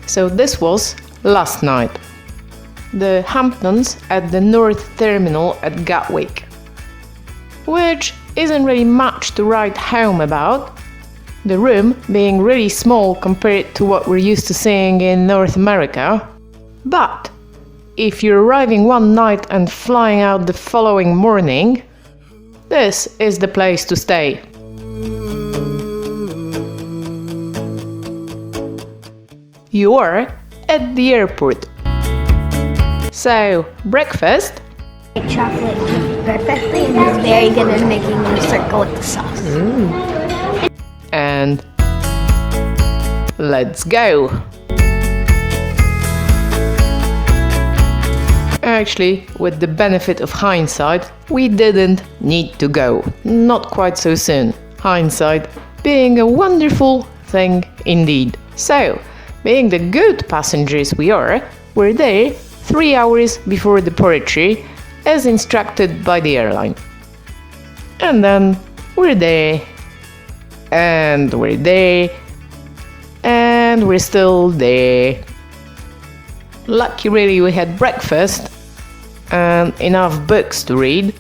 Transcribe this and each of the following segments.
So this was last night. The Hamptons at the North Terminal at Gatwick, which isn't really much to write home about, the room being really small compared to what we're used to seeing in North America. But if you're arriving one night and flying out the following morning, this is the place to stay. You are at the airport. So, breakfast. Chocolate perfectly, and it's very good at making a circle with the sauce. And let's go. Actually, with the benefit of hindsight, we didn't need to go. Not quite so soon. Hindsight being a wonderful thing indeed. So, being the good passengers we are, we're there 3 hours before departure, as instructed by the airline. And then we're there, and we're there, and we're still there. Lucky really we had breakfast and enough books to read.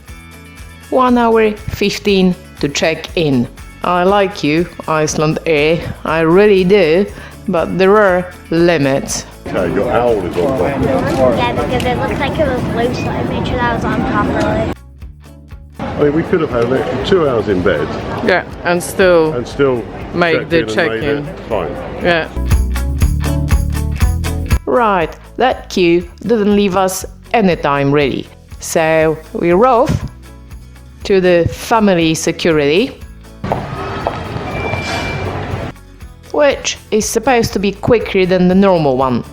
1 hour 15 to check in. I like you, Icelandair, I really do, but there are limits. Okay, your owl is on properly. Yeah, because it looked like it was loose, so I made sure that was on properly. I mean, we could have had an extra 2 hours in bed Yeah, and still checked make the in and check-in. made it fine. Yeah. Right, that queue didn't leave us any time really. So we're off to the family security, which is supposed to be quicker than the normal one.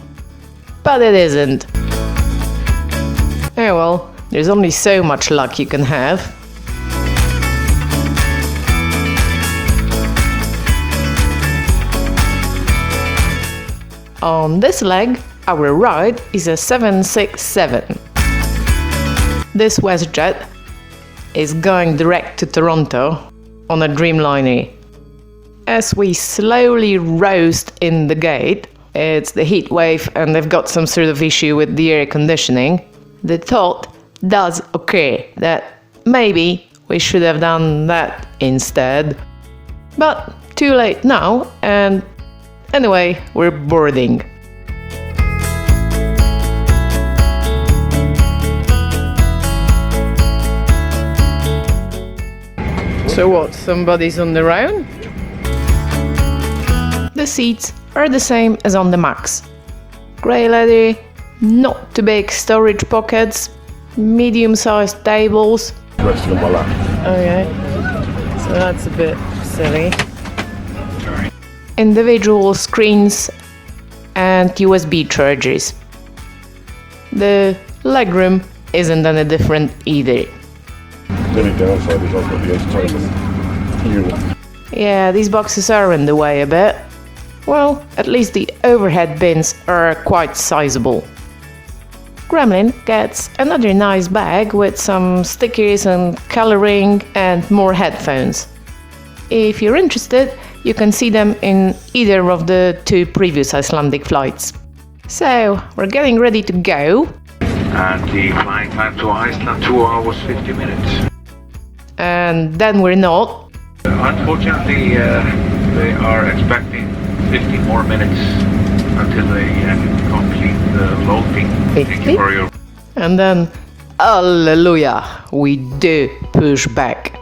But it isn't. Oh well, there's only so much luck you can have. On this leg, our ride is a 767. This WestJet is going direct to Toronto on a Dreamliner. As we slowly roast in the gate, it's the heat wave and they've got some sort of issue with the air conditioning, the thought does occur that maybe we should have done that instead. But too late now, and anyway, we're boarding. So what, somebody's on their own? The seats are the same as on the Max. Grey leather, not too big storage pockets, medium-sized tables. Resting on my lap. Okay, so that's a bit silly. Individual screens and USB chargers. The legroom isn't any different either. The only downside is I've got the entertainment unit. Yeah, these boxes are in the way a bit. Well, at least the overhead bins are quite sizable. Gremlin gets another nice bag with some stickers and coloring and more headphones. If you're interested, you can see them in either of the 2 previous Icelandic flights. So, we're getting ready to go. And the flying time to Iceland, 2 hours 50 minutes. And then we're not. Unfortunately, they are expecting 15 more minutes until they complete the loading. Thank you for your... And then, hallelujah, we do push back.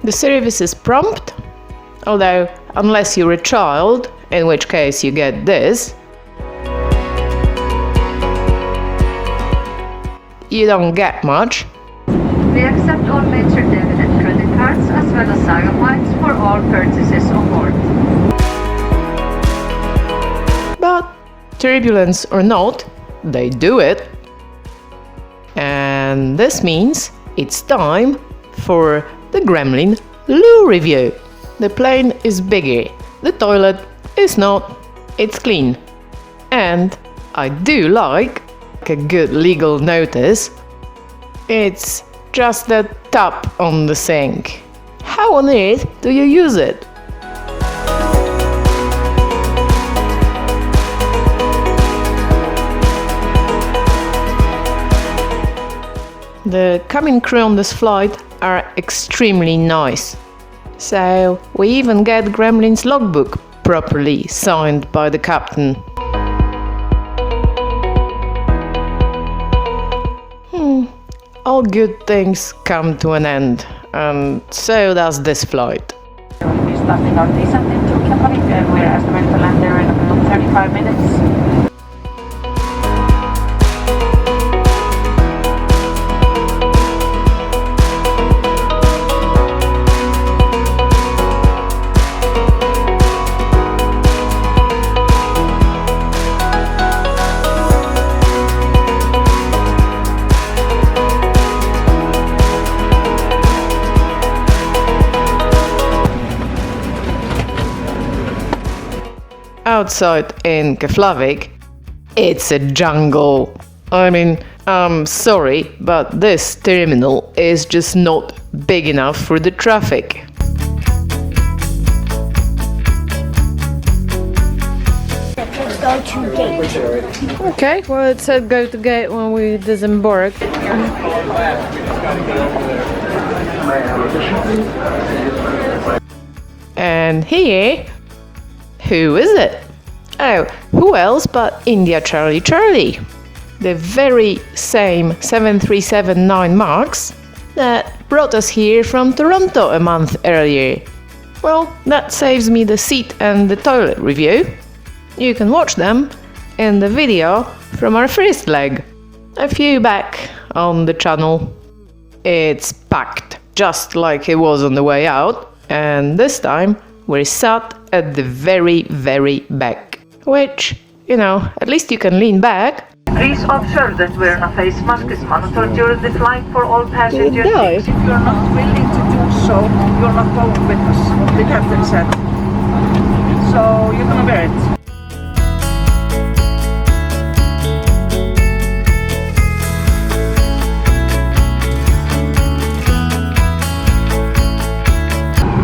The service is prompt, Although, unless you're a child, in which case you get this, you don't get much. We accept all major debit and credit cards as well as Saga points for all purchases on board. But, turbulence or not, they do it. And this means it's time for the Gremlin loo review. The plane is bigger, the toilet is not, it's clean. And I do like a good legal notice. It's just the tap on the sink. How on earth do you use it? The cabin crew on this flight are extremely nice. So we even get Gremlin's logbook properly signed by the captain. All good things come to an end, and so does this flight. We'll be starting our descent into Gatwick and we're estimated to land there in about 35 minutes. Outside in Gatwick, it's a jungle. I mean, I'm sorry, but this terminal is just not big enough for the traffic. Go to gate. Okay, well, it said go to gate when we disembarked. And here, who is it? Oh, who else but India Charlie Charlie? The very same 737-9 MAX that brought us here from Toronto a month earlier. Well, that saves me the seat and the toilet review. You can watch them in the video from our first leg, a few back on the channel. It's packed, just like it was on the way out, and this time we're sat at the very, very back. Which, you know, at least you can lean back. Please observe that wearing a face mask is monitored during the flight for all passengers. If you're not willing to do so, you're not going with us, the captain said. So you're gonna wear it.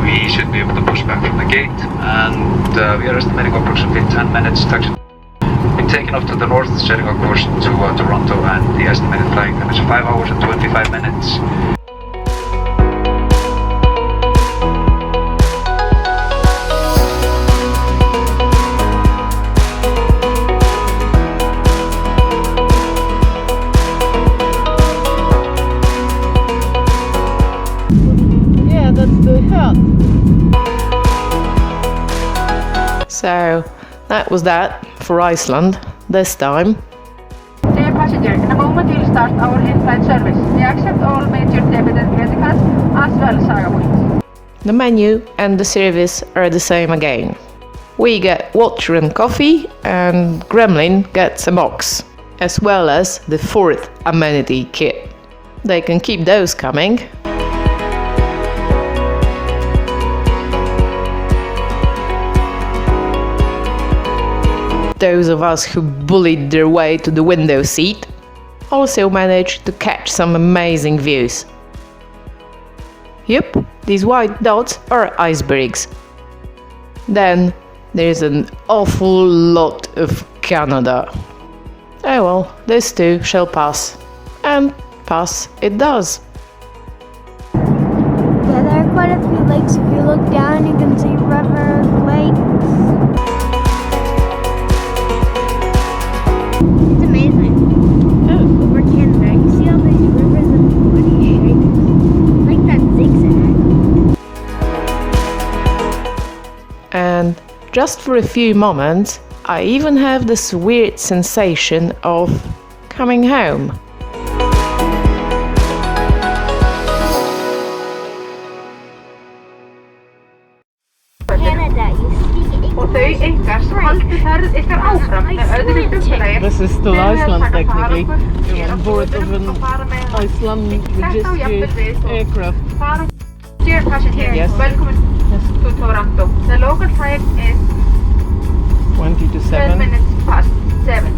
We should be able to push back from the gate, and we are estimating approximately 10 minutes to actually be taken off to the north, setting our course to Toronto, and the estimated flying time is 5 hours and 25 minutes. Yeah, that's the hut. So, that was that for Iceland this time. Dear passenger, in a moment we'll start our in-flight service. We accept all major debit and credit cards as well as Saga points. The menu and the service are the same again. We get water and coffee, and Gremlin gets a box, as well as the fourth amenity kit. They can keep those coming. Those of us who bullied their way to the window seat also managed to catch some amazing views. Yep, these white dots are icebergs. Then there's an awful lot of Canada. Oh well, this too shall pass. And pass it does. Yeah, there are quite a few lakes. If you look down, you can see river, lakes. It's amazing. Oh, over Canada, you see all these rivers and funny shapes, like that zigzag. just for a few moments, I even have this weird sensation of coming home. Canada, you speak Og þau ykkar sem haldi ferð ykkar áfram með öðru flugfélagi. This is still Iceland technically. You're on board of an Icelandic registered aircraft. Dear passengers, Yes. welcome to Toronto. The local time is 20 to 12 7. minutes past 7.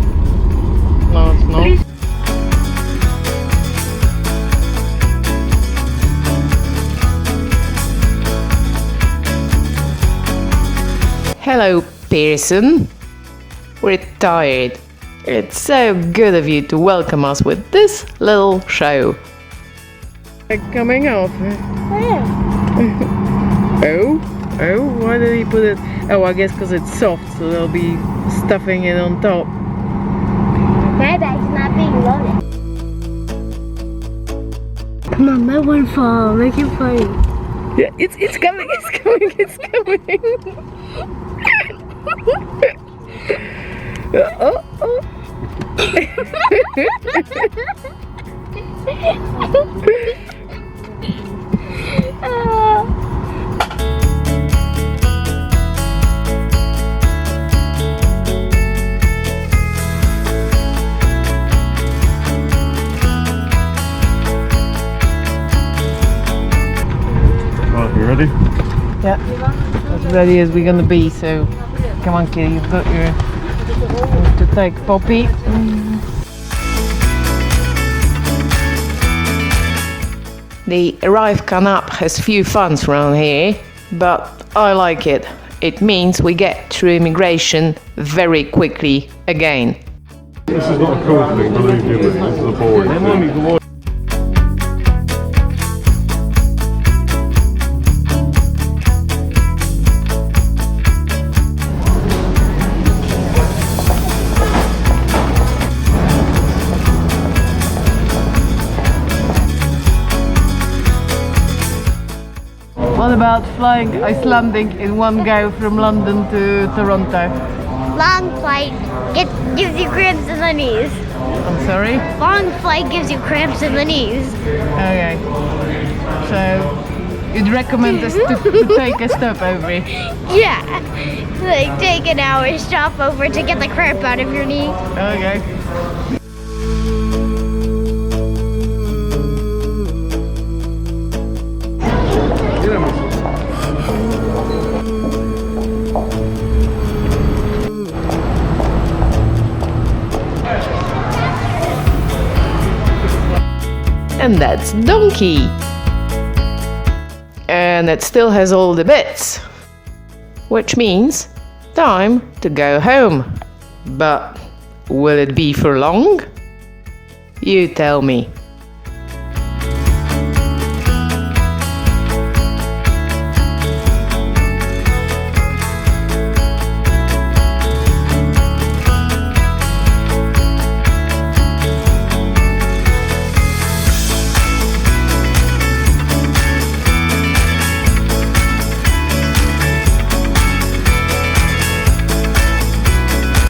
No, it's not. Please. Hello, Pearson. We're tired. It's so good of you to welcome us with this little show. Coming off. Oh, why did he put it? Oh, I guess because it's soft, so they'll be stuffing it on top. My bag's not being loaded. Come on, let one fall. Make it funny. Yeah, it's coming. Oh. Right, you ready? Yeah, as ready as we're gonna be, so come on, kitty, you've got your to take Poppy. The Arrive Canap has few funds around here, but I like it. It means we get through immigration very quickly again. This is not a cool thing, believe you me. This is a boring thing. What about flying Icelandic in one go from London to Toronto? Long flight gives you cramps in the knees. I'm sorry? Long flight gives you cramps in the knees. Okay. So, you'd recommend us to take a stopover? Yeah. Like take an hour stop over to get the cramp out of your knee. Okay. And that's Donkey. And it still has all the bits. Which means time to go home. But will it be for long? You tell me.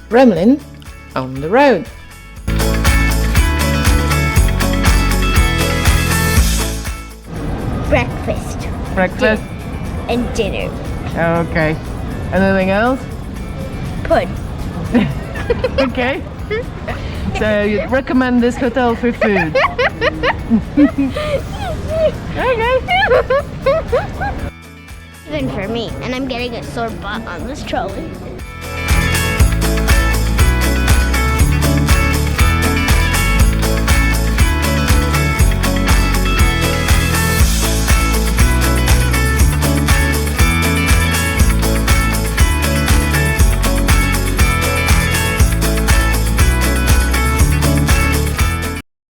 Gremlin on the road. Breakfast and dinner. Okay. Anything else? Pud. Okay. So you'd recommend this hotel for food? Okay. Even for me, and I'm getting a sore butt on this trolley.